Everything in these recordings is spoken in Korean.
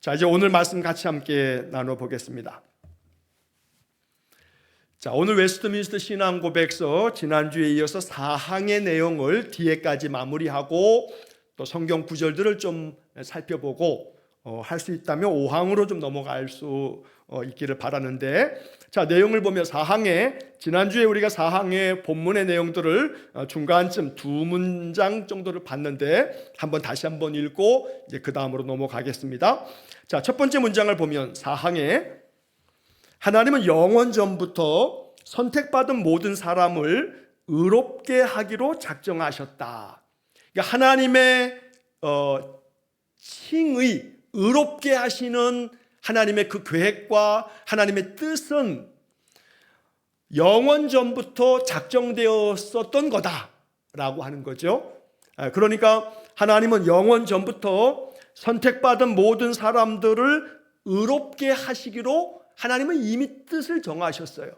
자, 이제 오늘 말씀 같이 함께 나눠보겠습니다. 자, 오늘 웨스트민스터 신앙 고백서 지난주에 이어서 4항의 내용을 뒤에까지 마무리하고 또 성경 구절들을 좀 살펴보고 할 수 있다면 5항으로 좀 넘어갈 수 있기를 바라는데, 자, 내용을 보면 4항에 지난주에 우리가 4항의 본문의 내용들을 중간쯤 2문장 정도를 봤는데 다시 한번 읽고 이제 그 다음으로 넘어가겠습니다. 자, 첫 번째 문장을 보면 4항에 하나님은 영원 전부터 선택받은 모든 사람을 의롭게 하기로 작정하셨다. 그러니까 하나님의 칭의, 의롭게 하시는 하나님의 그 계획과 하나님의 뜻은 영원 전부터 작정되었었던 거다라고 하는 거죠. 그러니까 하나님은 영원 전부터 선택받은 모든 사람들을 의롭게 하시기로 하나님은 이미 뜻을 정하셨어요.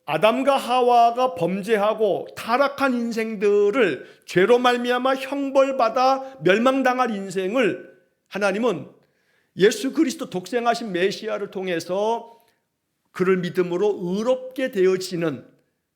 아담과 하와가 범죄하고 타락한 인생들을 죄로 말미암아 형벌받아 멸망당할 인생을 하나님은 예수 그리스도 독생하신 메시아를 통해서 그를 믿음으로 의롭게 되어지는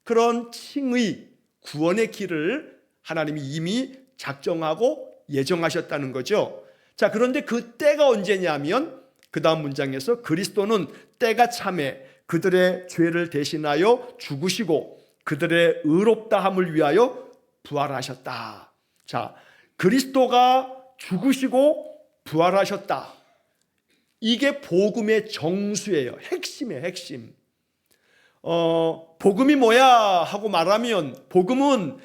그런 칭의 구원의 길을 하나님이 이미 작정하고 예정하셨다는 거죠. 자, 그런데 그 때가 언제냐면 그 다음 문장에서 그리스도는 때가 참에 그들의 죄를 대신하여 죽으시고 그들의 의롭다함을 위하여 부활하셨다. 자, 그리스도가 죽으시고 부활하셨다. 이게 복음의 정수예요. 핵심이에요, 핵심. 복음이 뭐야 하고 말하면 복음은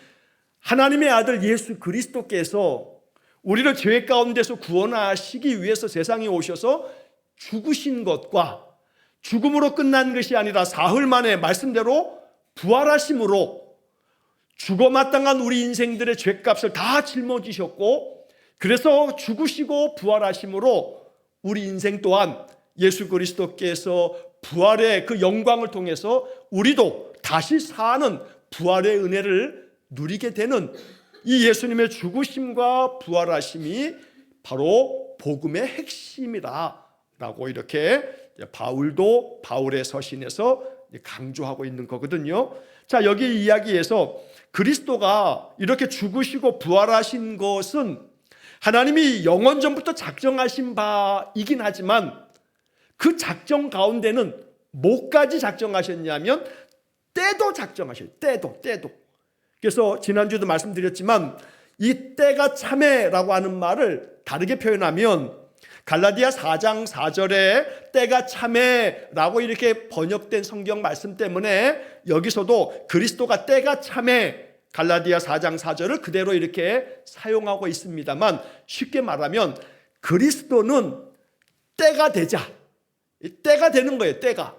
하나님의 아들 예수 그리스도께서 우리를 죄 가운데서 구원하시기 위해서 세상에 오셔서 죽으신 것과 죽음으로 끝난 것이 아니라 사흘 만에 말씀대로 부활하심으로 죽어마땅한 우리 인생들의 죄값을 다 짊어지셨고, 그래서 죽으시고 부활하심으로 우리 인생 또한 예수 그리스도께서 부활의 그 영광을 통해서 우리도 다시 사는 부활의 은혜를 누리게 되는 이 예수님의 죽으심과 부활하심이 바로 복음의 핵심이다라고 이렇게 바울도 바울의 서신에서 강조하고 있는 거거든요. 자, 여기 이야기에서 그리스도가 이렇게 죽으시고 부활하신 것은 하나님이 영원 전부터 작정하신 바이긴 하지만 그 작정 가운데는 뭐까지 작정하셨냐면 때도 작정하셔요. 때도. 그래서 지난주에도 말씀드렸지만 이 때가 참에라고 하는 말을 다르게 표현하면 갈라디아 4장 4절에 때가 참에라고 이렇게 번역된 성경 말씀 때문에 여기서도 그리스도가 때가 참에 갈라디아 4장 4절을 그대로 이렇게 사용하고 있습니다만, 쉽게 말하면 그리스도는 때가 되자, 때가 되는 거예요. 때가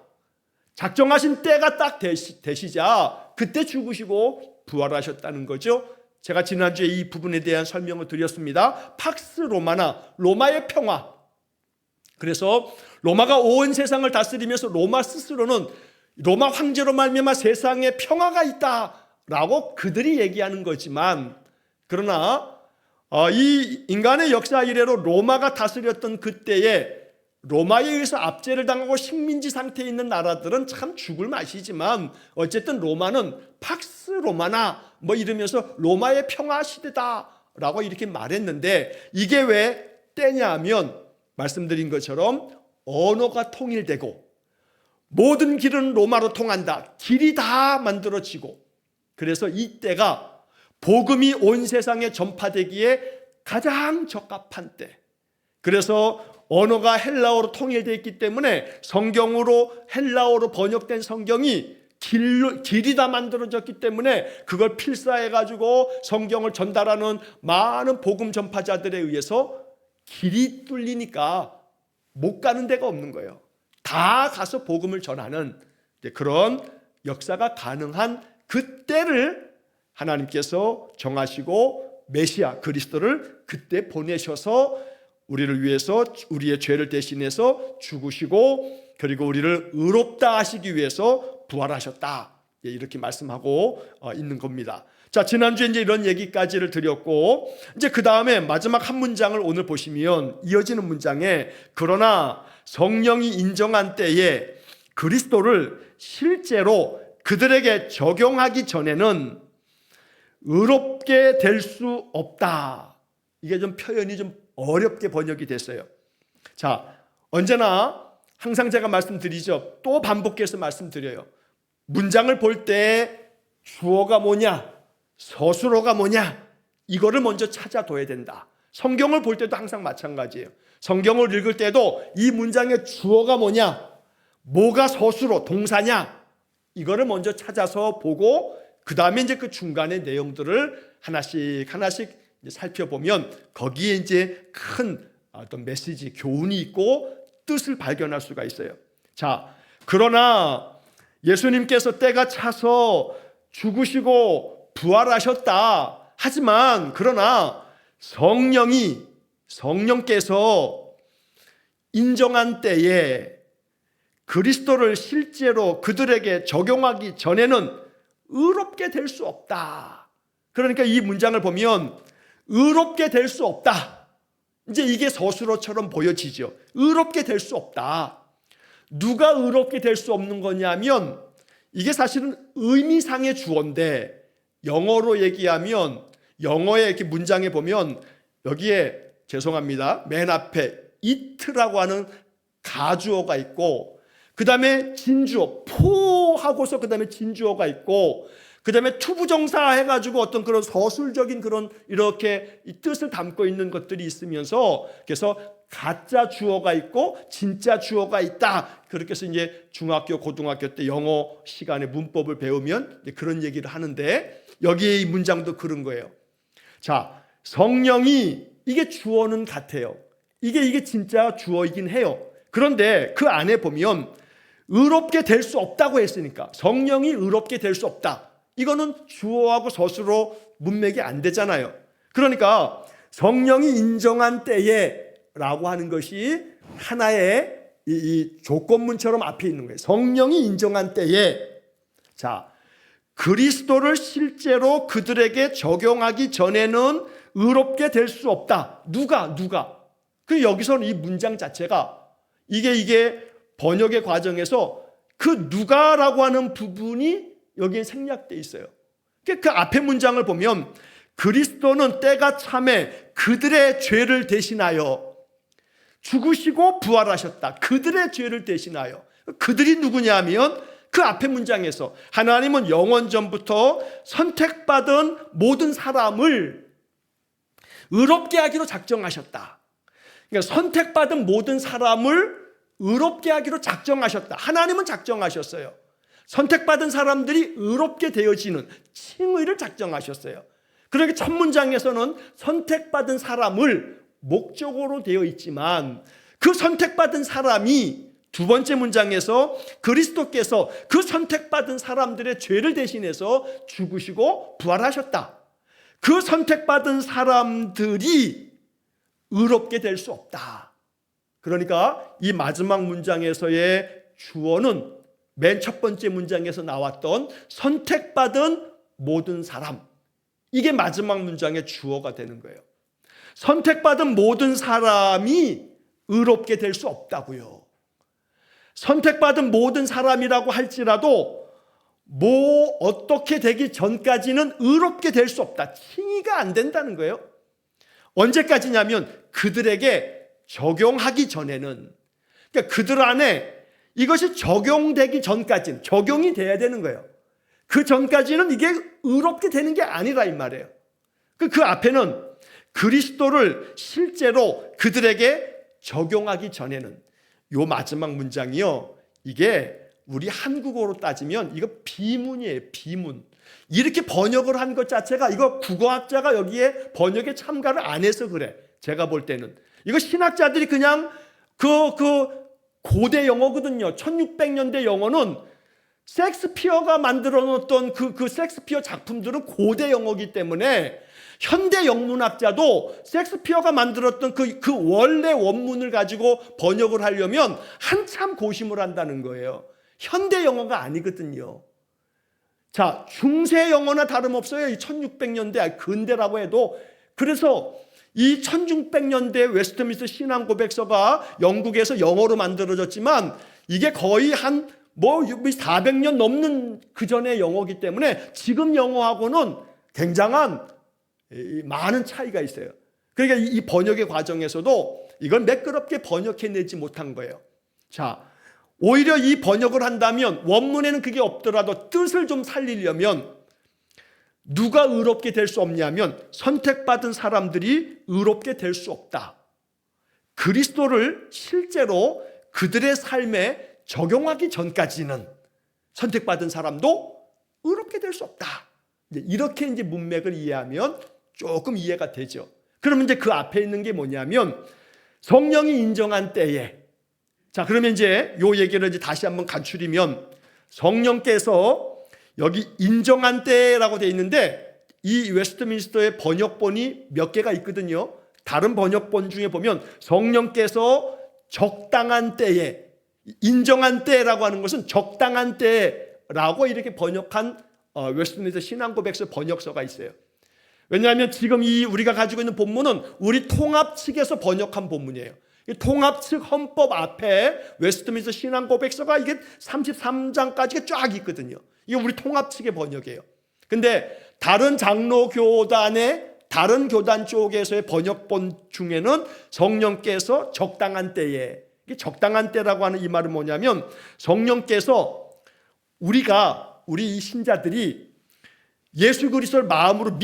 작정하신 때가 딱 되시자 그때 죽으시고 부활하셨다는 거죠. 제가 지난주에 이 부분에 대한 설명을 드렸습니다. 팍스 로마나, 로마의 평화. 그래서 로마가 온 세상을 다스리면서 로마 스스로는 로마 황제로 말미암아 세상에 평화가 있다라고 그들이 얘기하는 거지만, 그러나 이 인간의 역사 이래로 로마가 다스렸던 그때에 로마에 의해서 압제를 당하고 식민지 상태에 있는 나라들은 참 죽을 맛이지만 어쨌든 로마는 팍스 로마나 뭐 이러면서 로마의 평화 시대다라고 이렇게 말했는데, 이게 왜 때냐 하면 말씀드린 것처럼 언어가 통일되고 모든 길은 로마로 통한다. 길이 다 만들어지고, 그래서 이 때가 복음이 온 세상에 전파되기에 가장 적합한 때. 그래서 언어가 헬라어로 통일되어 있기 때문에 성경으로 헬라어로 번역된 성경이 길이 다 만들어졌기 때문에 그걸 필사해가지고 성경을 전달하는 많은 복음 전파자들에 의해서 길이 뚫리니까 못 가는 데가 없는 거예요. 다 가서 복음을 전하는 그런 역사가 가능한 그때를 하나님께서 정하시고 메시아 그리스도를 그때 보내셔서 우리를 위해서 우리의 죄를 대신해서 죽으시고 그리고 우리를 의롭다 하시기 위해서 부활하셨다, 이렇게 말씀하고 있는 겁니다. 자, 지난주에 이제 이런 얘기까지를 드렸고, 이제 그 다음에 마지막 한 문장을 오늘 보시면 이어지는 문장에, 그러나 성령이 인정한 때에 그리스도를 실제로 그들에게 적용하기 전에는 의롭게 될 수 없다. 이게 좀 표현이 좀 어렵게 번역이 됐어요. 자, 언제나 항상 제가 말씀드리죠. 또 반복해서 말씀드려요. 문장을 볼 때 주어가 뭐냐, 서술어가 뭐냐, 이거를 먼저 찾아둬야 된다. 성경을 볼 때도 항상 마찬가지예요. 성경을 읽을 때도 이 문장의 주어가 뭐냐, 뭐가 서술어, 동사냐, 이거를 먼저 찾아서 보고 그 다음에 이제 그 중간의 내용들을 하나씩 살펴보면 거기에 이제 큰 어떤 메시지, 교훈이 있고 뜻을 발견할 수가 있어요. 자, 그러나 예수님께서 때가 차서 죽으시고 부활하셨다. 하지만 그러나 성령께서 인정한 때에 그리스도를 실제로 그들에게 적용하기 전에는 의롭게 될 수 없다. 그러니까 이 문장을 보면 의롭게 될 수 없다. 이제 이게 서술어처럼 보여지죠. 의롭게 될 수 없다. 누가 의롭게 될 수 없는 거냐면 이게 사실은 의미상의 주어인데 영어로 얘기하면 영어의 이렇게 문장에 보면 여기에 죄송합니다. 맨 앞에 it라고 하는 가주어가 있고 그 다음에 진주어 포하고서 그 다음에 진주어가 있고 그 다음에 투부정사 해가지고 어떤 그런 서술적인 그런 이렇게 이 뜻을 담고 있는 것들이 있으면서 그래서 가짜 주어가 있고 진짜 주어가 있다. 그렇게 해서 이제 중학교, 고등학교 때 영어 시간에 문법을 배우면 그런 얘기를 하는데 여기에 이 문장도 그런 거예요. 자, 성령이 이게 주어는 같아요. 이게 진짜 주어이긴 해요. 그런데 그 안에 보면 의롭게 될 수 없다고 했으니까 성령이 의롭게 될 수 없다. 이거는 주어하고 서술로 문맥이 안 되잖아요. 그러니까 성령이 인정한 때에 라고 하는 것이 하나의 이 조건문처럼 앞에 있는 거예요. 성령이 인정한 때에 자, 그리스도를 실제로 그들에게 적용하기 전에는 의롭게 될 수 없다. 누가? 그 여기서는 이 문장 자체가 이게 번역의 과정에서 그 누가라고 하는 부분이 여기에 생략되어 있어요. 그 앞에 문장을 보면 그리스도는 때가 참에 그들의 죄를 대신하여 죽으시고 부활하셨다. 그들의 죄를 대신하여. 그들이 누구냐 하면 그 앞에 문장에서 하나님은 영원 전부터 선택받은 모든 사람을 의롭게 하기로 작정하셨다. 그러니까 선택받은 모든 사람을 의롭게 하기로 작정하셨다. 하나님은 작정하셨어요. 선택받은 사람들이 의롭게 되어지는 칭의를 작정하셨어요. 그러니까 첫 문장에서는 선택받은 사람을 목적으로 되어 있지만 그 선택받은 사람이 두 번째 문장에서 그리스도께서 그 선택받은 사람들의 죄를 대신해서 죽으시고 부활하셨다. 그 선택받은 사람들이 의롭게 될 수 없다. 그러니까 이 마지막 문장에서의 주어는 맨 첫 번째 문장에서 나왔던 선택받은 모든 사람, 이게 마지막 문장의 주어가 되는 거예요. 선택받은 모든 사람이 의롭게 될 수 없다고요. 선택받은 모든 사람이라고 할지라도 어떻게 되기 전까지는 의롭게 될 수 없다. 칭의가 안 된다는 거예요. 언제까지냐면 그들에게 적용하기 전에는, 그러니까 그들 안에 이것이 적용되기 전까지는, 적용이 돼야 되는 거예요. 그 전까지는 이게 의롭게 되는 게 아니라 이 말이에요. 그 앞에는 그리스도를 실제로 그들에게 적용하기 전에는, 요 마지막 문장이요, 이게 우리 한국어로 따지면 이거 비문이에요. 비문. 이렇게 번역을 한 것 자체가, 이거 국어학자가 여기에 번역에 참가를 안 해서 그래. 제가 볼 때는 이거 신학자들이 그냥 그 고대 영어거든요. 1600년대 영어는 셰익스피어가 만들어 놓았던 그 셰익스피어 작품들은 고대 영어이기 때문에 현대 영문학자도 셰익스피어가 만들었던 그 원래 원문을 가지고 번역을 하려면 한참 고심을 한다는 거예요. 현대 영어가 아니거든요. 자, 중세 영어나 다름없어요. 이 1600년대 근대라고 해도. 그래서 이 1600년대 웨스트민스터 신앙 고백서가 영국에서 영어로 만들어졌지만 이게 거의 한 400년 넘는 그 전의 영어이기 때문에 지금 영어하고는 굉장한 많은 차이가 있어요. 그러니까 이 번역의 과정에서도 이걸 매끄럽게 번역해내지 못한 거예요. 자, 오히려 이 번역을 한다면 원문에는 그게 없더라도 뜻을 좀 살리려면 누가 의롭게 될 수 없냐면 선택받은 사람들이 의롭게 될 수 없다. 그리스도를 실제로 그들의 삶에 적용하기 전까지는 선택받은 사람도 의롭게 될 수 없다. 이렇게 이제 문맥을 이해하면 조금 이해가 되죠. 그러면 이제 그 앞에 있는 게 뭐냐면 성령이 인정한 때에, 자, 그러면 이제 요 얘기를 이제 다시 한번 간추리면 성령께서 여기 인정한 때라고 되어 있는데 이 웨스트민스터의 번역본이 몇 개가 있거든요. 다른 번역본 중에 보면 성령께서 적당한 때에, 인정한 때라고 하는 것은 적당한 때라고 이렇게 번역한 웨스트민스터 신앙고백서 번역서가 있어요. 왜냐하면 지금 이 우리가 가지고 있는 본문은 우리 통합 측에서 번역한 본문이에요. 이 통합 측 헌법 앞에 웨스트민스터 신앙고백서가 이게 33장까지가 쫙 있거든요. 이게 우리 통합 측의 번역이에요. 근데 다른 장로교단의 다른 교단 쪽에서의 번역본 중에는 성령께서 적당한 때에, 이게 적당한 때라고 하는 이 말은 뭐냐면 성령께서 우리 이 신자들이 예수 그리스도를 마음으로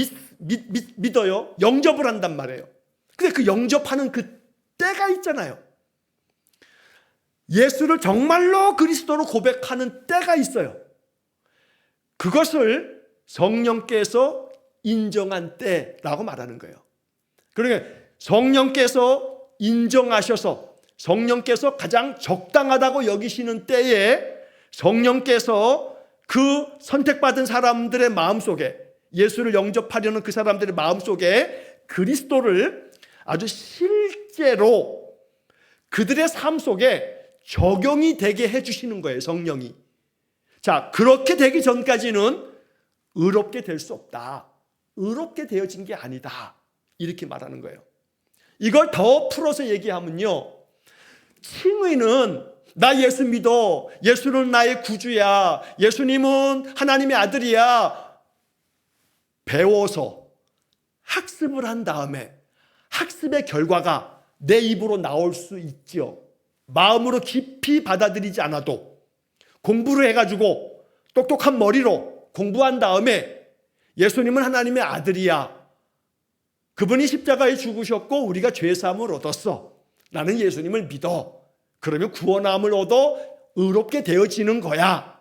믿어요. 영접을 한단 말이에요. 근데 그 영접하는 그 때가 있잖아요. 예수를 정말로 그리스도로 고백하는 때가 있어요. 그것을 성령께서 인정한 때라고 말하는 거예요. 그러니까 성령께서 인정하셔서 성령께서 가장 적당하다고 여기시는 때에 성령께서 그 선택받은 사람들의 마음속에, 예수를 영접하려는 그 사람들의 마음속에 그리스도를 아주 실제로 그들의 삶 속에 적용이 되게 해주시는 거예요. 성령이. 자, 그렇게 되기 전까지는 의롭게 될 수 없다. 의롭게 되어진 게 아니다. 이렇게 말하는 거예요. 이걸 더 풀어서 얘기하면요, 칭의는 나 예수 믿어, 예수는 나의 구주야, 예수님은 하나님의 아들이야, 배워서 학습을 한 다음에 학습의 결과가 내 입으로 나올 수 있죠. 마음으로 깊이 받아들이지 않아도 공부를 해가지고 똑똑한 머리로 공부한 다음에 예수님은 하나님의 아들이야, 그분이 십자가에 죽으셨고 우리가 죄사함을 얻었어, 나는 예수님을 믿어, 그러면 구원함을 얻어 의롭게 되어지는 거야.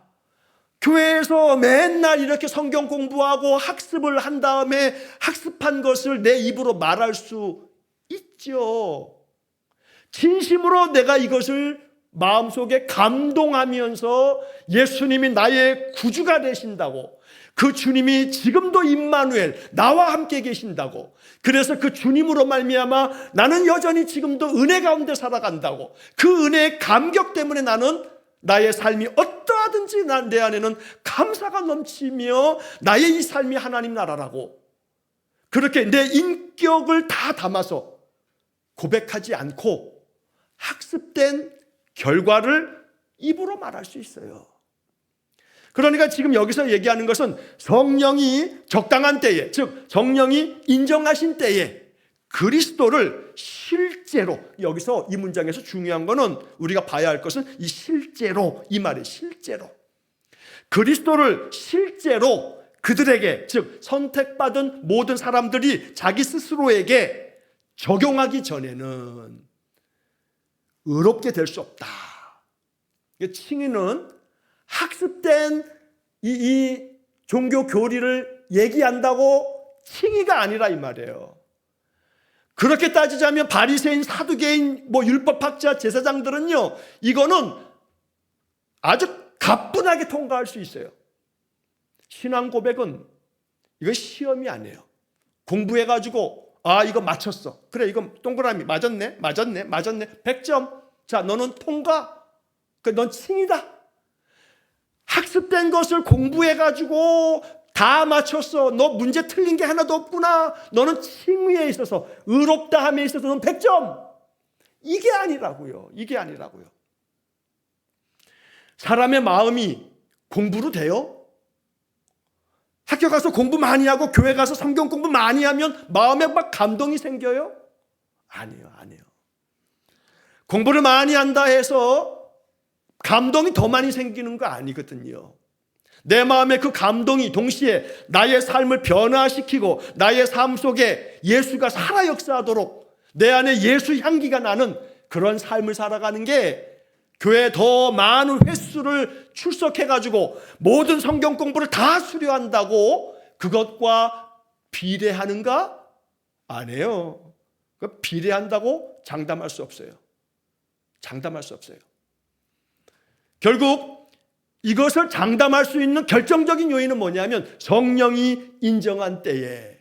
교회에서 맨날 이렇게 성경 공부하고 학습을 한 다음에 학습한 것을 내 입으로 말할 수 있죠. 진심으로 내가 이것을 마음속에 감동하면서 예수님이 나의 구주가 되신다고, 그 주님이 지금도 임마누엘 나와 함께 계신다고, 그래서 그 주님으로 말미암아 나는 여전히 지금도 은혜 가운데 살아간다고, 그 은혜의 감격 때문에 나는 나의 삶이 어떠하든지 내 안에는 감사가 넘치며 나의 이 삶이 하나님 나라라고, 그렇게 내 인격을 다 담아서 고백하지 않고 학습된 결과를 입으로 말할 수 있어요. 그러니까 지금 여기서 얘기하는 것은 성령이 적당한 때에, 즉 성령이 인정하신 때에 그리스도를 실제로, 여기서 이 문장에서 중요한 것은 우리가 봐야 할 것은 이 실제로, 이 말이 실제로 그리스도를 실제로 그들에게, 즉 선택받은 모든 사람들이 자기 스스로에게 적용하기 전에는 의롭게 될 수 없다. 칭의는 학습된 이 종교 교리를 얘기한다고 칭의가 아니라 이 말이에요. 그렇게 따지자면 바리새인, 사두개인, 율법학자, 제사장들은요, 이거는 아주 가뿐하게 통과할 수 있어요. 신앙 고백은 이거 시험이 아니에요. 공부해가지고 이거 맞췄어, 그래 이거 동그라미 맞았네 100점, 자 너는 통과, 넌 칭이다. 학습된 것을 공부해가지고 다 맞췄어. 너 문제 틀린 게 하나도 없구나. 너는 칭의에 있어서, 의롭다함에 있어서 넌 100점. 이게 아니라고요. 이게 아니라고요. 사람의 마음이 공부로 돼요? 학교 가서 공부 많이 하고 교회 가서 성경 공부 많이 하면 마음에 막 감동이 생겨요? 아니에요. 아니에요. 공부를 많이 한다 해서 감동이 더 많이 생기는 거 아니거든요. 내 마음에 그 감동이 동시에 나의 삶을 변화시키고 나의 삶 속에 예수가 살아 역사하도록 내 안에 예수 향기가 나는 그런 삶을 살아가는 게 교회에 더 많은 횟수를 출석해가지고 모든 성경 공부를 다 수료한다고 그것과 비례하는가? 아니에요. 비례한다고 장담할 수 없어요. 장담할 수 없어요. 결국 이것을 장담할 수 있는 결정적인 요인은 뭐냐면 성령이 인정한 때에,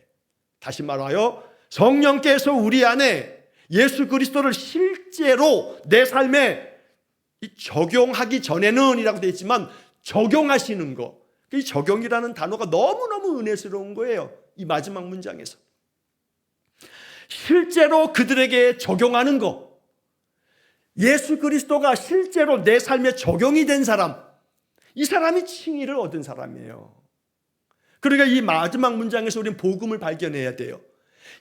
다시 말하여 성령께서 우리 안에 예수 그리스도를 실제로 내 삶에 적용하기 전에는 이라고 되어 있지만 적용하시는 거, 이 적용이라는 단어가 너무너무 은혜스러운 거예요. 이 마지막 문장에서 실제로 그들에게 적용하는 거, 예수 그리스도가 실제로 내 삶에 적용이 된 사람, 이 사람이 칭의를 얻은 사람이에요. 그러니까 이 마지막 문장에서 우리는 복음을 발견해야 돼요.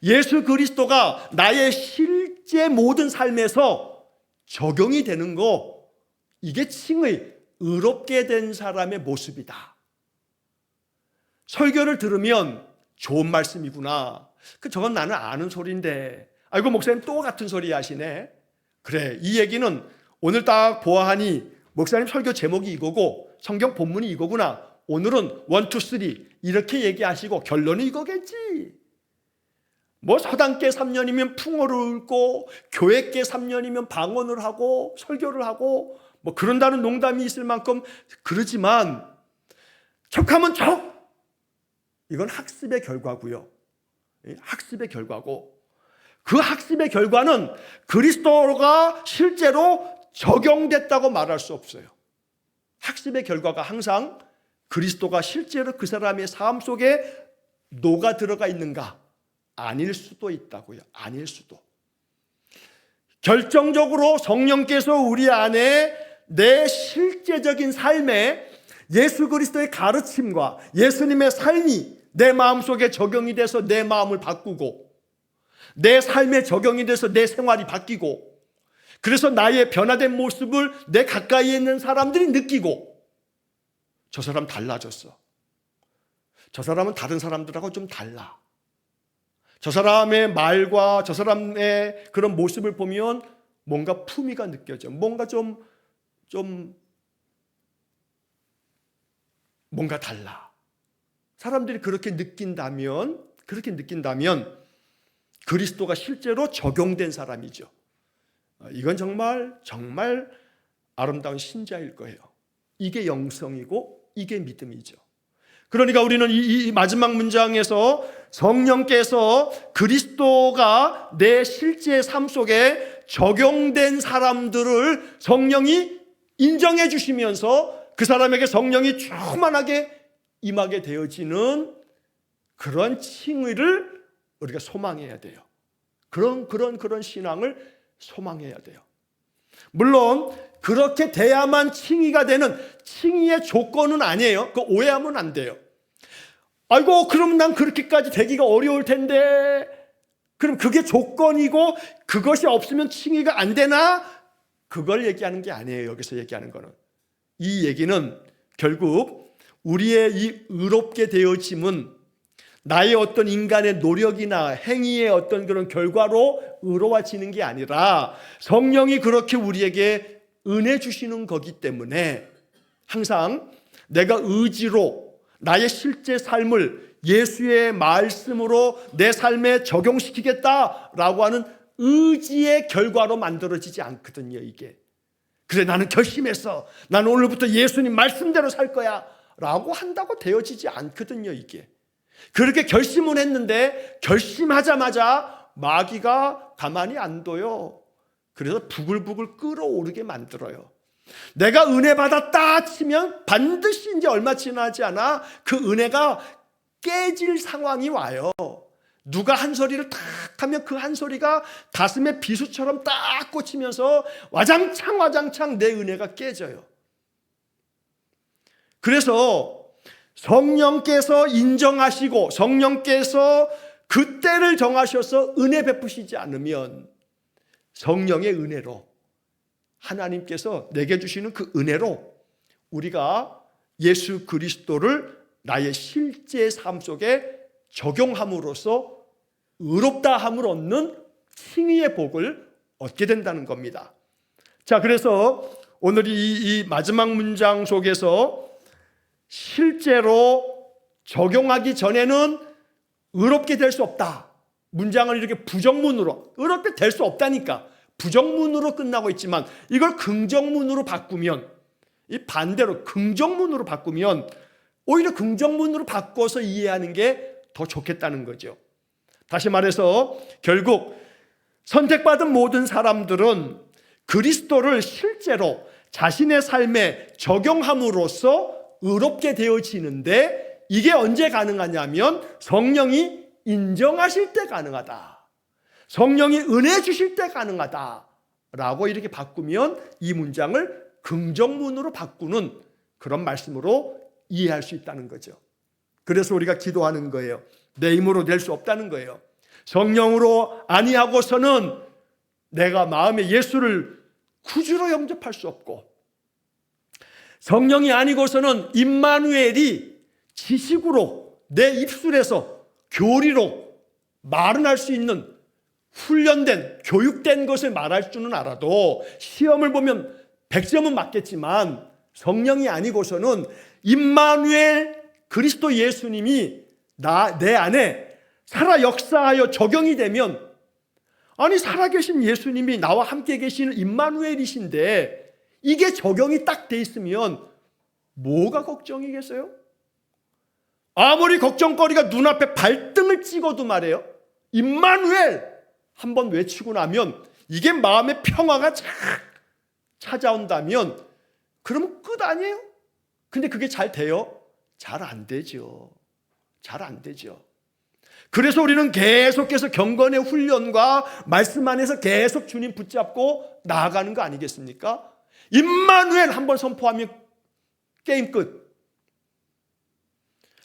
예수 그리스도가 나의 실제 모든 삶에서 적용이 되는 거, 이게 칭의, 의롭게 된 사람의 모습이다. 설교를 들으면 좋은 말씀이구나. 저건 나는 아는 소리인데, 아이고 목사님 또 같은 소리 하시네. 그래, 이 얘기는 오늘 딱 보아하니 목사님 설교 제목이 이거고 성경 본문이 이거구나. 오늘은 1, 2, 3 이렇게 얘기하시고 결론은 이거겠지. 뭐 서당계 3년이면 풍어를 읊고 교회계 3년이면 방언을 하고 설교를 하고 뭐 그런다는 농담이 있을 만큼 그러지만 척하면 척! 이건 학습의 결과고요. 학습의 결과고 그 학습의 결과는 그리스도가 실제로 적용됐다고 말할 수 없어요. 학습의 결과가 항상 그리스도가 실제로 그 사람의 삶 속에 녹아 들어가 있는가? 아닐 수도 있다고요. 아닐 수도. 결정적으로 성령께서 우리 안에 내 실제적인 삶에 예수 그리스도의 가르침과 예수님의 삶이 내 마음속에 적용이 돼서 내 마음을 바꾸고 내 삶에 적용이 돼서 내 생활이 바뀌고 그래서 나의 변화된 모습을 내 가까이에 있는 사람들이 느끼고 저 사람 달라졌어. 저 사람은 다른 사람들하고 좀 달라. 저 사람의 말과 저 사람의 그런 모습을 보면 뭔가 품위가 느껴져. 뭔가 뭔가 달라. 사람들이 그렇게 느낀다면 그리스도가 실제로 적용된 사람이죠. 이건 정말 아름다운 신자일 거예요. 이게 영성이고 이게 믿음이죠. 그러니까 우리는 이 마지막 문장에서 성령께서 그리스도가 내 실제 삶 속에 적용된 사람들을 성령이 인정해 주시면서 그 사람에게 성령이 충만하게 임하게 되어지는 그런 칭의를 우리가 소망해야 돼요. 그런 신앙을 소망해야 돼요. 물론 그렇게 돼야만 칭의가 되는 칭의의 조건은 아니에요. 그거 오해하면 안 돼요. 아이고 그럼 난 그렇게까지 되기가 어려울 텐데 그럼 그게 조건이고 그것이 없으면 칭의가 안 되나? 그걸 얘기하는 게 아니에요. 여기서 얘기하는 거는. 이 얘기는 결국 우리의 이 의롭게 되어짐은 나의 어떤 인간의 노력이나 행위의 어떤 그런 결과로 의로워지는 게 아니라 성령이 그렇게 우리에게 은혜 주시는 거기 때문에 항상 내가 의지로 나의 실제 삶을 예수의 말씀으로 내 삶에 적용시키겠다라고 하는 의지의 결과로 만들어지지 않거든요. 이게 그래 나는 결심했어. 나는 오늘부터 예수님 말씀대로 살 거야 라고 한다고 되어지지 않거든요. 이게 그렇게 결심은 했는데 결심하자마자 마귀가 가만히 안 둬요. 그래서 부글부글 끓어오르게 만들어요. 내가 은혜 받았다 치면 반드시 이제 얼마 지나지 않아 그 은혜가 깨질 상황이 와요. 누가 한 소리를 탁 하면 그 한 소리가 가슴에 비수처럼 딱 꽂히면서 와장창 내 은혜가 깨져요. 그래서 성령께서 인정하시고 성령께서 그 때를 정하셔서 은혜 베푸시지 않으면 성령의 은혜로 하나님께서 내게 주시는 그 은혜로 우리가 예수 그리스도를 나의 실제 삶 속에 적용함으로써 의롭다함을 얻는 칭의의 복을 얻게 된다는 겁니다. 자, 그래서 오늘 이 마지막 문장 속에서 실제로 적용하기 전에는 의롭게 될 수 없다. 문장을 이렇게 부정문으로 의롭게 될 수 없다니까 부정문으로 끝나고 있지만 이걸 긍정문으로 바꾸면 이 반대로 긍정문으로 바꾸면 오히려 긍정문으로 바꿔서 이해하는 게 더 좋겠다는 거죠. 다시 말해서 결국 선택받은 모든 사람들은 그리스도를 실제로 자신의 삶에 적용함으로써 의롭게 되어지는데 이게 언제 가능하냐면 성령이 인정하실 때 가능하다. 성령이 은혜 주실 때 가능하다라고 이렇게 바꾸면 이 문장을 긍정문으로 바꾸는 그런 말씀으로 이해할 수 있다는 거죠. 그래서 우리가 기도하는 거예요. 내 힘으로 될 수 없다는 거예요. 성령으로 아니하고서는 내가 마음에 예수를 구주로 영접할 수 없고 성령이 아니고서는 임마누엘이 지식으로 내 입술에서 교리로 말은 할 수 있는 훈련된 교육된 것을 말할 줄은 알아도 시험을 보면 100점은 맞겠지만 성령이 아니고서는 임마누엘 그리스도 예수님이 내 안에 살아 역사하여 적용이 되면 아니 살아계신 예수님이 나와 함께 계시는 임마누엘이신데 이게 적용이 딱 돼 있으면 뭐가 걱정이겠어요? 아무리 걱정거리가 눈앞에 발등을 찍어도 말이에요. 임마누엘 한번 외치고 나면 이게 마음의 평화가 착 찾아온다면 그러면 끝 아니에요? 근데 그게 잘 돼요? 잘 안 되죠. 잘 안 되죠. 그래서 우리는 계속해서 경건의 훈련과 말씀 안에서 계속 주님 붙잡고 나아가는 거 아니겠습니까? 임마누엘 한번 선포하면 게임 끝.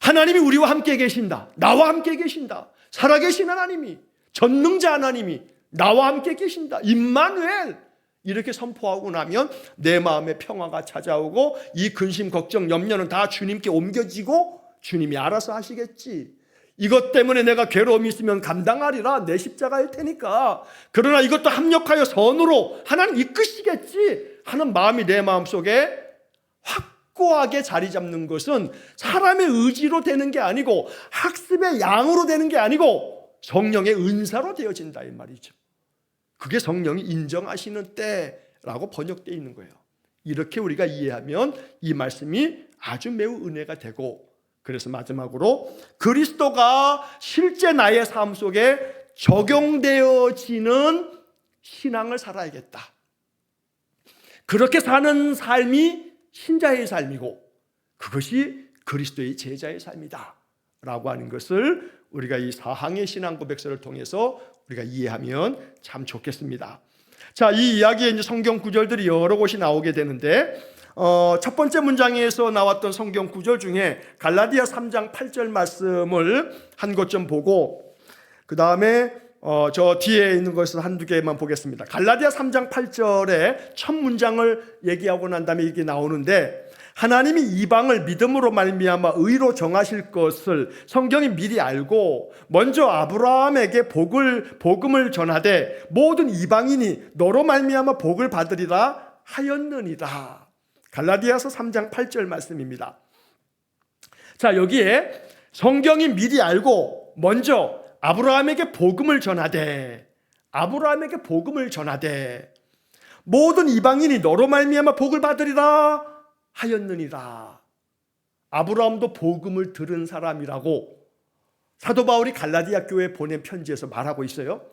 하나님이 우리와 함께 계신다. 나와 함께 계신다. 살아계신 하나님이 전능자 하나님이 나와 함께 계신다. 임마누엘 이렇게 선포하고 나면 내 마음에 평화가 찾아오고 이 근심, 걱정, 염려는 다 주님께 옮겨지고 주님이 알아서 하시겠지. 이것 때문에 내가 괴로움이 있으면 감당하리라. 내 십자가일 테니까. 그러나 이것도 합력하여 선으로 하나님 이끄시겠지 하는 마음이 내 마음속에 확고하게 자리 잡는 것은 사람의 의지로 되는 게 아니고 학습의 양으로 되는 게 아니고 성령의 은사로 되어진다 이 말이죠. 그게 성령이 인정하시는 때라고 번역되어 있는 거예요. 이렇게 우리가 이해하면 이 말씀이 아주 매우 은혜가 되고 그래서 마지막으로 그리스도가 실제 나의 삶 속에 적용되어지는 신앙을 살아야겠다. 그렇게 사는 삶이 신자의 삶이고 그것이 그리스도의 제자의 삶이다 라고 하는 것을 우리가 이 사항의 신앙 고백서를 통해서 우리가 이해하면 참 좋겠습니다. 자, 이 이야기에 이제 성경 구절들이 여러 곳이 나오게 되는데 첫 번째 문장에서 나왔던 성경 구절 중에 갈라디아 3장 8절 말씀을 한 것 좀 보고 그 다음에 저 뒤에 있는 것을 한두 개만 보겠습니다. 갈라디아 3장 8절에 첫 문장을 얘기하고 난 다음에 이게 나오는데 하나님이 이방을 믿음으로 말미암아 의로 정하실 것을 성경이 미리 알고 먼저 아브라함에게 복음을 전하되 모든 이방인이 너로 말미암아 복을 받으리라 하였느니라. 갈라디아서 3장 8절 말씀입니다. 자, 여기에 성경이 미리 알고 먼저 아브라함에게 복음을 전하되 모든 이방인이 너로 말미암아 복을 받으리라 하였느니라. 아브라함도 복음을 들은 사람이라고 사도 바울이 갈라디아 교회에 보낸 편지에서 말하고 있어요.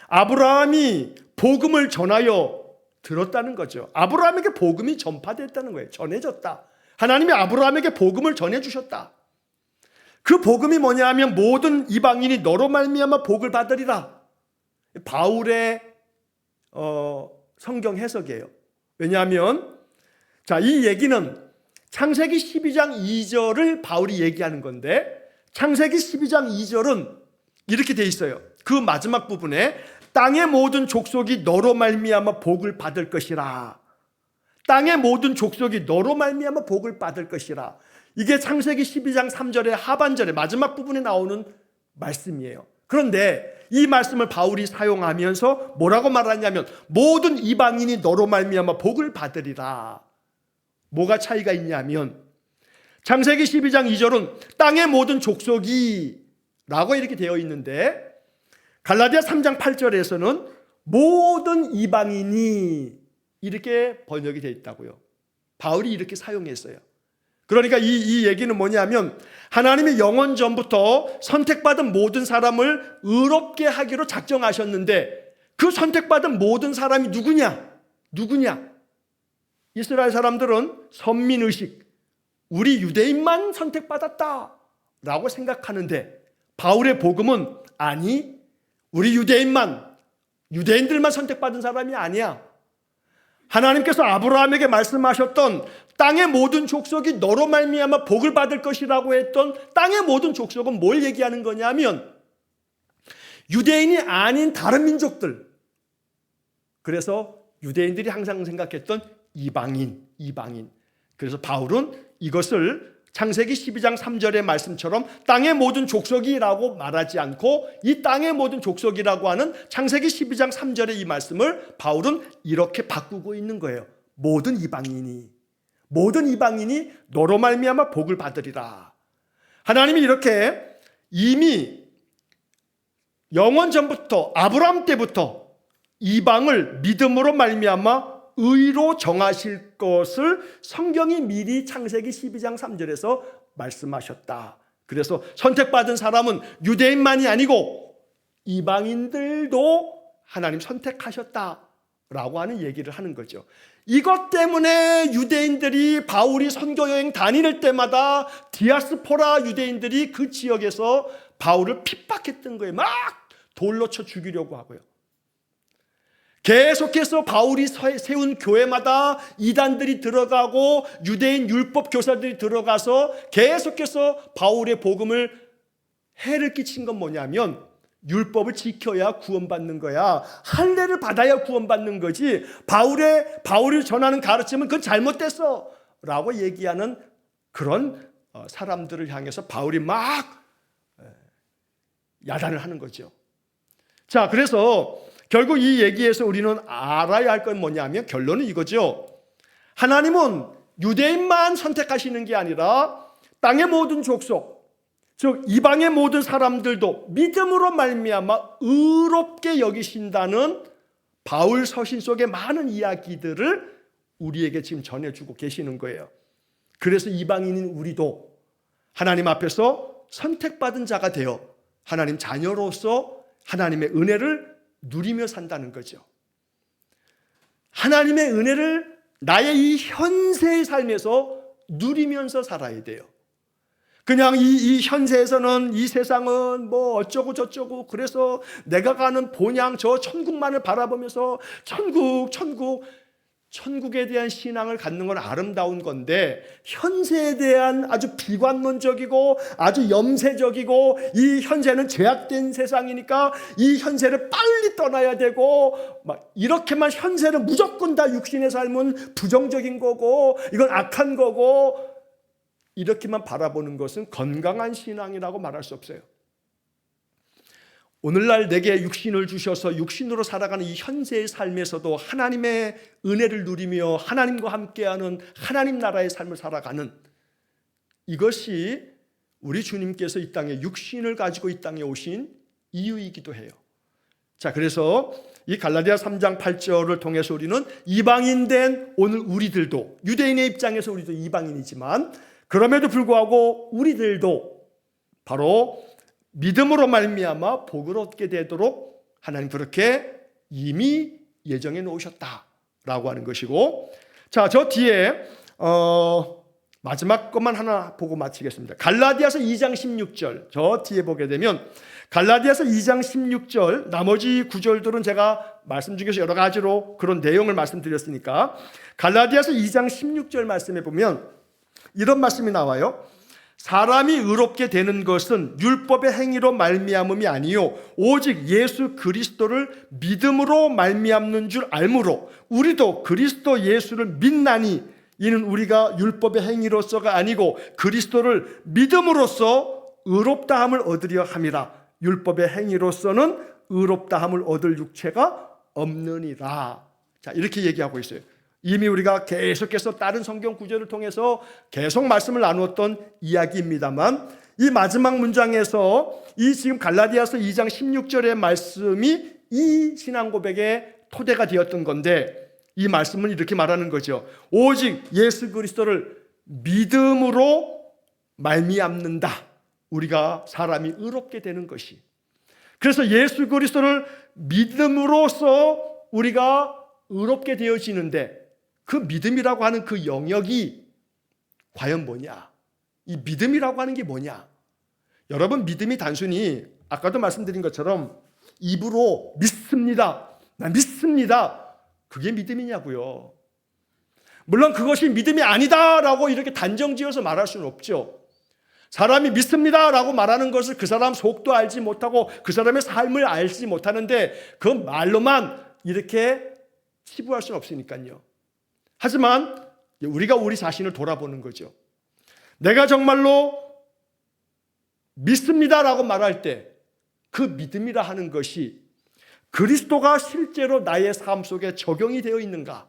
아브라함이 복음을 전하여 들었다는 거죠. 아브라함에게 복음이 전파됐다는 거예요. 전해졌다. 하나님이 아브라함에게 복음을 전해주셨다. 그 복음이 뭐냐 하면 모든 이방인이 너로 말미암아 복을 받으리라. 바울의 성경 해석이에요. 왜냐하면 이 얘기는 창세기 12장 2절을 바울이 얘기하는 건데, 창세기 12장 2절은 이렇게 돼 있어요. 그 마지막 부분에 땅의 모든 족속이 너로 말미암아 복을 받을 것이라. 땅의 모든 족속이 너로 말미암아 복을 받을 것이라. 이게 창세기 12장 3절의 하반절의 마지막 부분에 나오는 말씀이에요. 그런데 이 말씀을 바울이 사용하면서 뭐라고 말하냐면 모든 이방인이 너로 말미암아 복을 받으리라. 뭐가 차이가 있냐면 창세기 12장 2절은 땅의 모든 족속이 라고 이렇게 되어 있는데, 갈라디아 3장 8절에서는 모든 이방인이 이렇게 번역이 되어 있다고요. 바울이 이렇게 사용했어요. 그러니까 이 얘기는 뭐냐면 하나님이 영원 전부터 선택받은 모든 사람을 의롭게 하기로 작정하셨는데, 그 선택받은 모든 사람이 누구냐? 이스라엘 사람들은 선민의식, 우리 유대인만 선택받았다라고 생각하는데, 바울의 복음은 아니, 우리 유대인들만 선택받은 사람이 아니야. 하나님께서 아브라함에게 말씀하셨던 땅의 모든 족속이 너로 말미암아 복을 받을 것이라고 했던 땅의 모든 족속은 뭘 얘기하는 거냐면 유대인이 아닌 다른 민족들. 그래서 유대인들이 항상 생각했던 이방인. 그래서 바울은 이것을 창세기 12장 3절의 말씀처럼 땅의 모든 족속이라고 말하지 않고 이 땅의 모든 족속이라고 하는 창세기 12장 3절의 이 말씀을 바울은 이렇게 바꾸고 있는 거예요. 모든 이방인이 너로 말미암아 복을 받으리라. 하나님이 이렇게 이미 영원 전부터 아브라함 때부터 이방을 믿음으로 말미암아 의로 정하실 것을 성경이 미리 창세기 12장 3절에서 말씀하셨다. 그래서 선택받은 사람은 유대인만이 아니고 이방인들도 하나님 선택하셨다라고 하는 얘기를 하는 거죠. 이것 때문에 유대인들이 바울이 선교여행 다닐 때마다 디아스포라 유대인들이 그 지역에서 바울을 핍박했던 거예요. 막 돌로 쳐 죽이려고 하고요. 계속해서 바울이 세운 교회마다 이단들이 들어가고 유대인 율법 교사들이 들어가서 계속해서 바울의 복음을 해를 끼친 건 뭐냐면 율법을 지켜야 구원받는 거야. 할례를 받아야 구원받는 거지. 바울이 전하는 가르침은 그건 잘못됐어 라고 얘기하는 그런 사람들을 향해서 바울이 막 야단을 하는 거죠. 자, 그래서 결국 이 얘기에서 우리는 알아야 할 건 뭐냐면 결론은 이거죠. 하나님은 유대인만 선택하시는 게 아니라 땅의 모든 족속, 즉 이방의 모든 사람들도 믿음으로 말미암아 의롭게 여기신다는 바울 서신 속의 많은 이야기들을 우리에게 지금 전해주고 계시는 거예요. 그래서 이방인인 우리도 하나님 앞에서 선택받은 자가 되어 하나님 자녀로서 하나님의 은혜를 누리며 산다는 거죠. 하나님의 은혜를 나의 이 현세의 삶에서 누리면서 살아야 돼요. 그냥 이 현세에서는 이 세상은 뭐 어쩌고 저쩌고 그래서 내가 가는 본향 저 천국만을 바라보면서 천국에 대한 신앙을 갖는 건 아름다운 건데 현세에 대한 아주 비관론적이고 아주 염세적이고 이 현세는 죄악된 세상이니까 이 현세를 빨리 떠나야 되고 막 이렇게만 현세는 무조건 다 육신의 삶은 부정적인 거고 이건 악한 거고 이렇게만 바라보는 것은 건강한 신앙이라고 말할 수 없어요. 오늘날 내게 육신을 주셔서 육신으로 살아가는 이 현세의 삶에서도 하나님의 은혜를 누리며 하나님과 함께하는 하나님 나라의 삶을 살아가는 이것이 우리 주님께서 이 땅에 육신을 가지고 이 땅에 오신 이유이기도 해요. 자, 그래서 이 갈라디아 3장 8절을 통해서 우리는 이방인된 오늘 우리들도 유대인의 입장에서 우리도 이방인이지만 그럼에도 불구하고 우리들도 바로 믿음으로 말미암아 복을 얻게 되도록 하나님 그렇게 이미 예정해 놓으셨다 라고 하는 것이고, 자, 저 뒤에 마지막 것만 하나 보고 마치겠습니다. 갈라디아서 2장 16절, 저 뒤에 보게 되면 갈라디아서 2장 16절, 나머지 구절들은 제가 말씀 중에서 여러 가지로 그런 내용을 말씀드렸으니까 갈라디아서 2장 16절 말씀에 보면 이런 말씀이 나와요. 사람이 의롭게 되는 것은 율법의 행위로 말미암음이 아니요 오직 예수 그리스도를 믿음으로 말미암는 줄 알므로 우리도 그리스도 예수를 믿나니 이는 우리가 율법의 행위로서가 아니고 그리스도를 믿음으로써 의롭다함을 얻으려 함이라. 율법의 행위로서는 의롭다함을 얻을 육체가 없느니라. 자, 이렇게 얘기하고 있어요. 이미 우리가 계속해서 다른 성경 구절을 통해서 계속 말씀을 나누었던 이야기입니다만 이 마지막 문장에서 이 지금 갈라디아서 2장 16절의 말씀이 이 신앙 고백의 토대가 되었던 건데 이 말씀은 이렇게 말하는 거죠. 오직 예수 그리스도를 믿음으로 말미암는다. 우리가 사람이 의롭게 되는 것이. 그래서 예수 그리스도를 믿음으로써 우리가 의롭게 되어지는데 그 믿음이라고 하는 그 영역이 과연 뭐냐? 이 믿음이라고 하는 게 뭐냐? 여러분, 믿음이 단순히 아까도 말씀드린 것처럼 입으로 믿습니다, 나 믿습니다, 그게 믿음이냐고요. 물론 그것이 믿음이 아니다라고 이렇게 단정지어서 말할 수는 없죠. 사람이 믿습니다라고 말하는 것을 그 사람 속도 알지 못하고 그 사람의 삶을 알지 못하는데 그 말로만 이렇게 치부할 수는 없으니까요. 하지만 우리가 우리 자신을 돌아보는 거죠. 내가 정말로 믿습니다라고 말할 때 그 믿음이라 하는 것이 그리스도가 실제로 나의 삶 속에 적용이 되어 있는가?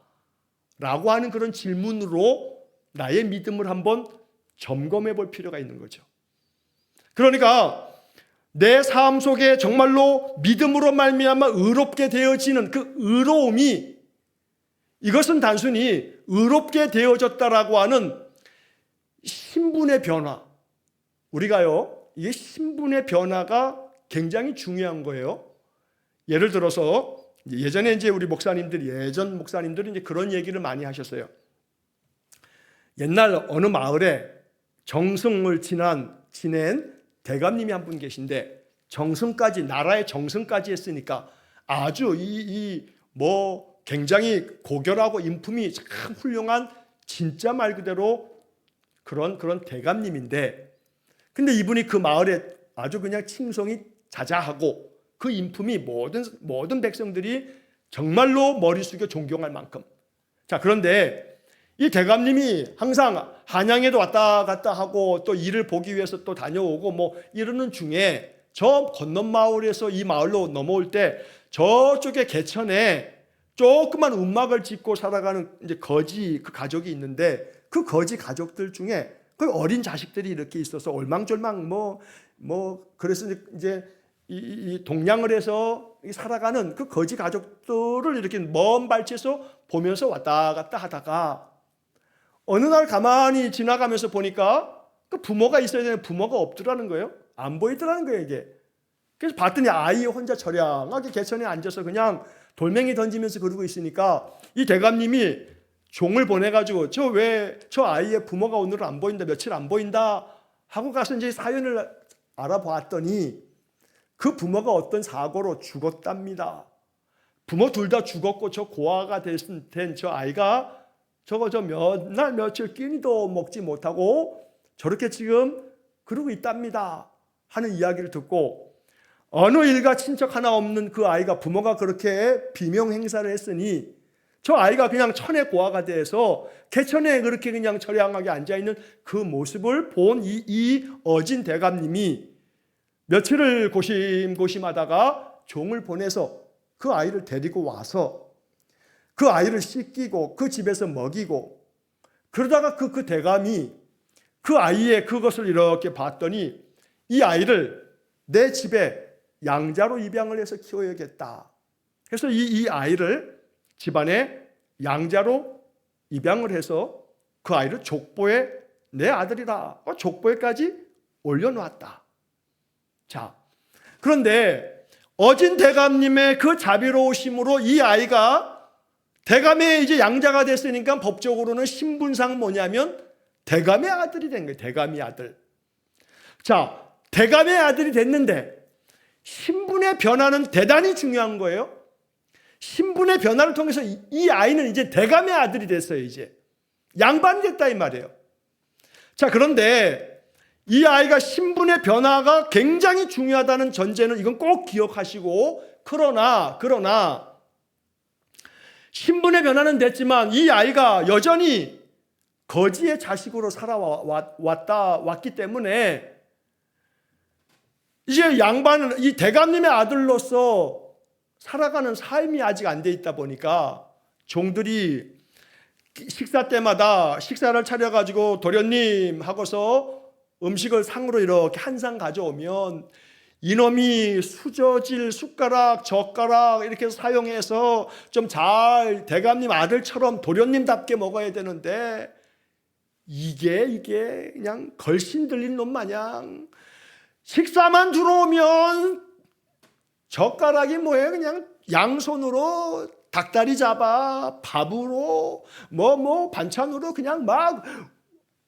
라고 하는 그런 질문으로 나의 믿음을 한번 점검해 볼 필요가 있는 거죠. 그러니까 내 삶 속에 정말로 믿음으로 말미암아 의롭게 되어지는 그 의로움이 이것은 단순히 의롭게 되어졌다라고 하는 신분의 변화. 우리가요, 이게 신분의 변화가 굉장히 중요한 거예요. 예를 들어서 예전에 이제 우리 목사님들이 예전 목사님들이 이제 그런 얘기를 많이 하셨어요. 옛날 어느 마을에 정승을 지낸 대감님이 한 분 계신데 정승까지 나라의 정승까지 했으니까 아주 굉장히 고결하고 인품이 참 훌륭한 진짜 말 그대로 그런 대감님인데 근데 이분이 그 마을에 아주 그냥 칭송이 자자하고 그 인품이 모든 백성들이 정말로 머리 숙여 존경할 만큼. 자, 그런데 이 대감님이 항상 한양에도 왔다 갔다 하고 또 일을 보기 위해서 또 다녀오고 뭐 이러는 중에 저 건넌 마을에서 이 마을로 넘어올 때 저쪽에 개천에 조그만 움막을 짓고 살아가는 이제 거지 그 가족이 있는데 그 거지 가족들 중에 그 어린 자식들이 이렇게 있어서 올망졸망 그래서 이제 이 동냥을 해서 살아가는 그 거지 가족들을 이렇게 먼 발치에서 보면서 왔다 갔다 하다가 어느 날 가만히 지나가면서 보니까 그 부모가 있어야 되는 부모가 없더라는 거예요. 안 보이더라는 거예요, 이게. 그래서 봤더니 아이 혼자 처량하게 개천에 앉아서 그냥 돌멩이 던지면서 그러고 있으니까 이 대감님이 종을 보내가지고 저 아이의 부모가 오늘은 안 보인다, 며칠 안 보인다 하고 가서 이제 사연을 알아봤더니 그 부모가 어떤 사고로 죽었답니다. 부모 둘 다 죽었고 저 고아가 된 저 아이가 저 몇 날 며칠 끼니도 먹지 못하고 저렇게 지금 그러고 있답니다 하는 이야기를 듣고 어느 일가 친척 하나 없는 그 아이가 부모가 그렇게 비명 행사를 했으니 저 아이가 그냥 천의 고아가 돼서 개천에 그렇게 그냥 처량하게 앉아있는 그 모습을 본 이 어진 대감님이 며칠을 고심고심하다가 종을 보내서 그 아이를 데리고 와서 그 아이를 씻기고 그 집에서 먹이고 그러다가 그 대감이 그 아이의 그것을 이렇게 봤더니 이 아이를 내 집에 양자로 입양을 해서 키워야겠다. 그래서 이 아이를 집안에 양자로 입양을 해서 그 아이를 족보에 내 아들이라 족보에까지 올려놓았다. 자, 그런데 어진 대감님의 그 자비로우심으로 이 아이가 대감의 이제 양자가 됐으니까 법적으로는 신분상 뭐냐면 대감의 아들이 된 거예요. 대감의 아들. 자, 대감의 아들이 됐는데 신분의 변화는 대단히 중요한 거예요. 신분의 변화를 통해서 이 아이는 이제 대감의 아들이 됐어요. 이제 양반이 됐다 이 말이에요. 자, 그런데 이 아이가 신분의 변화가 굉장히 중요하다는 전제는 이건 꼭 기억하시고, 그러나 신분의 변화는 됐지만 이 아이가 여전히 거지의 자식으로 왔기 때문에 이제 양반은 이 대감님의 아들로서 살아가는 삶이 아직 안 돼 있다 보니까 종들이 식사 때마다 식사를 차려가지고 도련님 하고서 음식을 상으로 이렇게 한 상 가져오면 이놈이 수저질, 숟가락, 젓가락 이렇게 사용해서 좀 잘 대감님 아들처럼 도련님답게 먹어야 되는데 이게 그냥 걸신 들린 놈 마냥 식사만 들어오면 젓가락이 뭐예요? 그냥 양손으로 닭다리 잡아 밥으로 반찬으로 그냥 막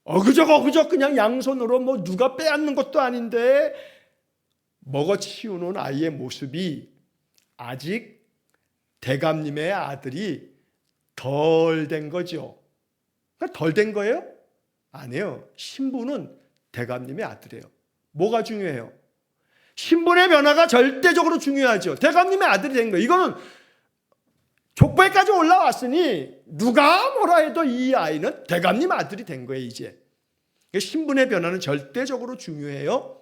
어그적 그냥 양손으로 뭐 누가 빼앗는 것도 아닌데 먹어치우는 아이의 모습이 아직 대감님의 아들이 덜 된 거죠. 그러니까 덜 된 거예요? 아니에요. 신분은 대감님의 아들이에요. 뭐가 중요해요? 신분의 변화가 절대적으로 중요하죠. 대감님의 아들이 된 거예요. 이거는 족보에까지 올라왔으니 누가 뭐라 해도 이 아이는 대감님 아들이 된 거예요. 이제 신분의 변화는 절대적으로 중요해요.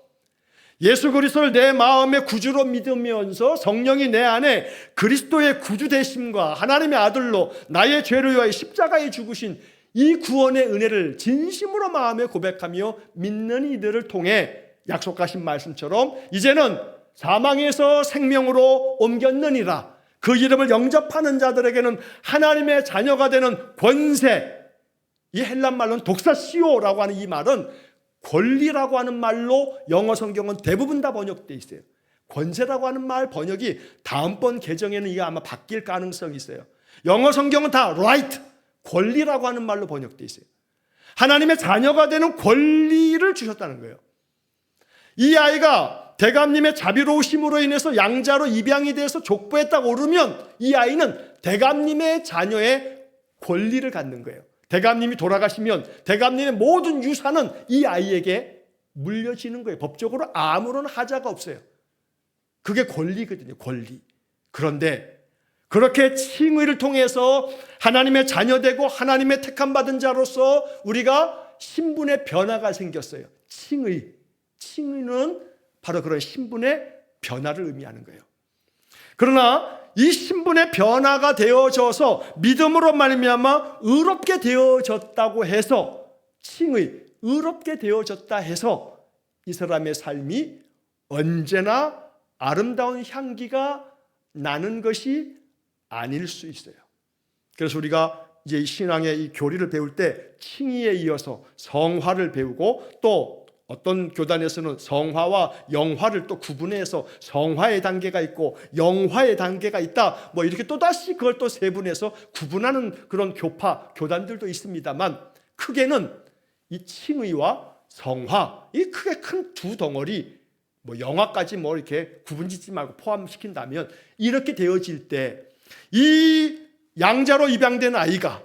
예수 그리스도를 내 마음의 구주로 믿으면서 성령이 내 안에 그리스도의 구주 되심과 하나님의 아들로 나의 죄를 위하여 십자가에 죽으신 이 구원의 은혜를 진심으로 마음에 고백하며 믿는 이들을 통해 약속하신 말씀처럼 이제는 사망에서 생명으로 옮겼느니라. 그 이름을 영접하는 자들에게는 하나님의 자녀가 되는 권세, 이 헬란 말로는 독사시오라고 하는 이 말은 권리라고 하는 말로 영어 성경은 대부분 다 번역되어 있어요. 권세라고 하는 말 번역이 다음번 개정에는 이게 아마 바뀔 가능성이 있어요. 영어 성경은 다 right, 권리라고 하는 말로 번역되어 있어요. 하나님의 자녀가 되는 권리를 주셨다는 거예요. 이 아이가 대감님의 자비로우심으로 인해서 양자로 입양이 돼서 족보에 딱 오르면 이 아이는 대감님의 자녀의 권리를 갖는 거예요. 대감님이 돌아가시면 대감님의 모든 유산은 이 아이에게 물려지는 거예요. 법적으로 아무런 하자가 없어요. 그게 권리거든요. 권리. 그런데 그렇게 칭의를 통해서 하나님의 자녀되고 하나님의 택함받은 자로서 우리가 신분의 변화가 생겼어요. 칭의는 바로 그런 신분의 변화를 의미하는 거예요. 그러나 이 신분의 변화가 되어져서 믿음으로 말미암아 의롭게 되어졌다고 해서 칭의, 의롭게 되어졌다 해서 이 사람의 삶이 언제나 아름다운 향기가 나는 것이 아닐 수 있어요. 그래서 우리가 이제 이 신앙의 이 교리를 배울 때 칭의에 이어서 성화를 배우고 또 어떤 교단에서는 성화와 영화를 또 구분해서 성화의 단계가 있고 영화의 단계가 있다. 뭐 이렇게 또다시 그걸 또 세분해서 구분하는 그런 교단들도 있습니다만 크게는 이 칭의와 성화, 이 크게 큰 두 덩어리, 뭐 영화까지 뭐 이렇게 구분짓지 말고 포함시킨다면 이렇게 되어질 때 이 양자로 입양된 아이가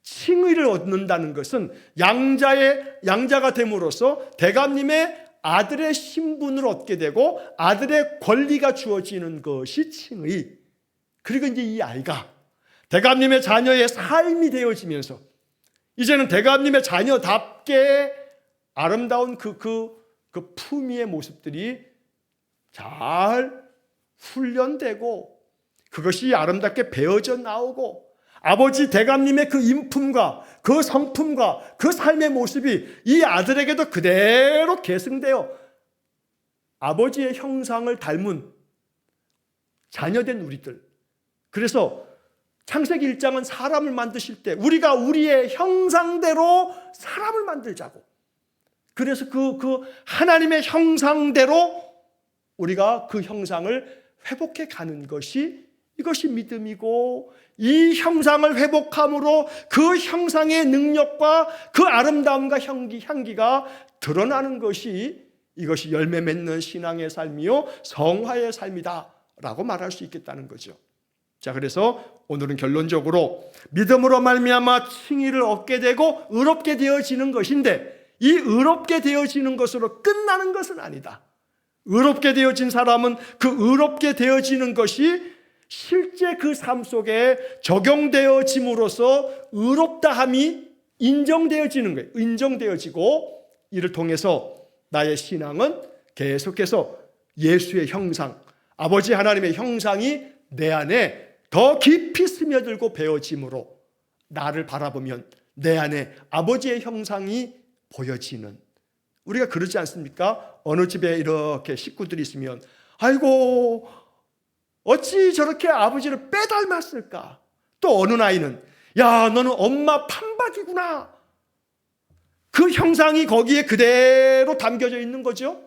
칭의를 얻는다는 것은 양자가 됨으로써 대감님의 아들의 신분을 얻게 되고 아들의 권리가 주어지는 것이 칭의. 그리고 이제 이 아이가 대감님의 자녀의 삶이 되어지면서 이제는 대감님의 자녀답게 아름다운 그 품위의 모습들이 잘 훈련되고 그것이 아름답게 배어져 나오고 아버지 대감님의 그 인품과 그 성품과 그 삶의 모습이 이 아들에게도 그대로 계승되어 아버지의 형상을 닮은 자녀된 우리들. 그래서 창세기 1장은 사람을 만드실 때 우리가 우리의 형상대로 사람을 만들자고. 그래서 그 하나님의 형상대로 우리가 그 형상을 회복해 가는 것이 이것이 믿음이고, 이 형상을 회복함으로 그 형상의 능력과 그 아름다움과 향기가 드러나는 것이, 이것이 열매 맺는 신앙의 삶이요 성화의 삶이다 라고 말할 수 있겠다는 거죠. 자, 그래서 오늘은 결론적으로 믿음으로 말미암아 칭의를 얻게 되고 의롭게 되어지는 것인데, 이 의롭게 되어지는 것으로 끝나는 것은 아니다. 의롭게 되어진 사람은 그 의롭게 되어지는 것이 실제 그 삶 속에 적용되어짐으로써 의롭다함이 인정되어지는 거예요. 인정되어지고, 이를 통해서 나의 신앙은 계속해서 예수의 형상, 아버지 하나님의 형상이 내 안에 더 깊이 스며들고 배어짐으로 나를 바라보면 내 안에 아버지의 형상이 보여지는, 우리가 그러지 않습니까? 어느 집에 이렇게 식구들이 있으면 아이고 어찌 저렇게 아버지를 빼닮았을까? 또 어느 아이는 야 너는 엄마 판박이구나. 그 형상이 거기에 그대로 담겨져 있는 거죠.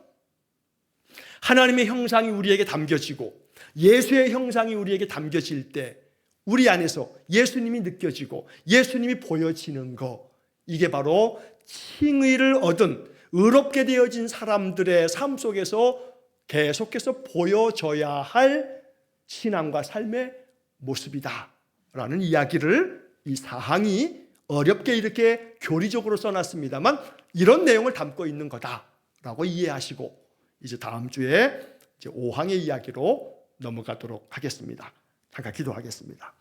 하나님의 형상이 우리에게 담겨지고 예수의 형상이 우리에게 담겨질 때 우리 안에서 예수님이 느껴지고 예수님이 보여지는 거, 이게 바로 칭의를 얻은 의롭게 되어진 사람들의 삶 속에서 계속해서 보여져야 할 신앙과 삶의 모습이다 라는 이야기를, 이 사항이 어렵게 이렇게 교리적으로 써놨습니다만 이런 내용을 담고 있는 거다라고 이해하시고, 이제 다음 주에 이제 5항의 이야기로 넘어가도록 하겠습니다. 잠깐 기도하겠습니다.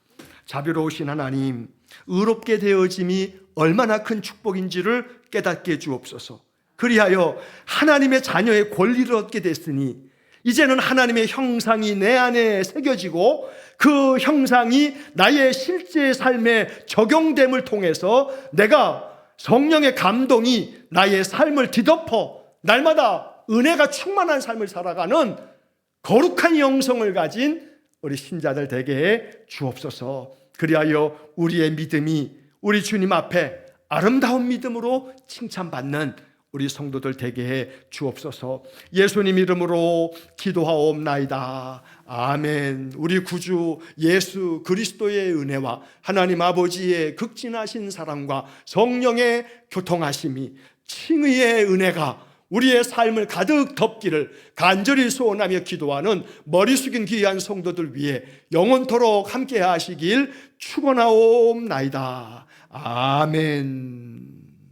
자비로우신 하나님, 의롭게 되어짐이 얼마나 큰 축복인지를 깨닫게 주옵소서. 그리하여 하나님의 자녀의 권리를 얻게 됐으니 이제는 하나님의 형상이 내 안에 새겨지고 그 형상이 나의 실제 삶에 적용됨을 통해서 내가 성령의 감동이 나의 삶을 뒤덮어 날마다 은혜가 충만한 삶을 살아가는 거룩한 영성을 가진 우리 신자들 되게 해 주옵소서. 그리하여 우리의 믿음이 우리 주님 앞에 아름다운 믿음으로 칭찬받는 우리 성도들 되게 해 주옵소서. 예수님 이름으로 기도하옵나이다. 아멘. 우리 구주 예수 그리스도의 은혜와 하나님 아버지의 극진하신 사랑과 성령의 교통하심이, 칭의의 은혜가 우리의 삶을 가득 덮기를 간절히 소원하며 기도하는 머리 숙인 귀한 성도들 위해 영원토록 함께 하시길 축원하옵나이다. 아멘.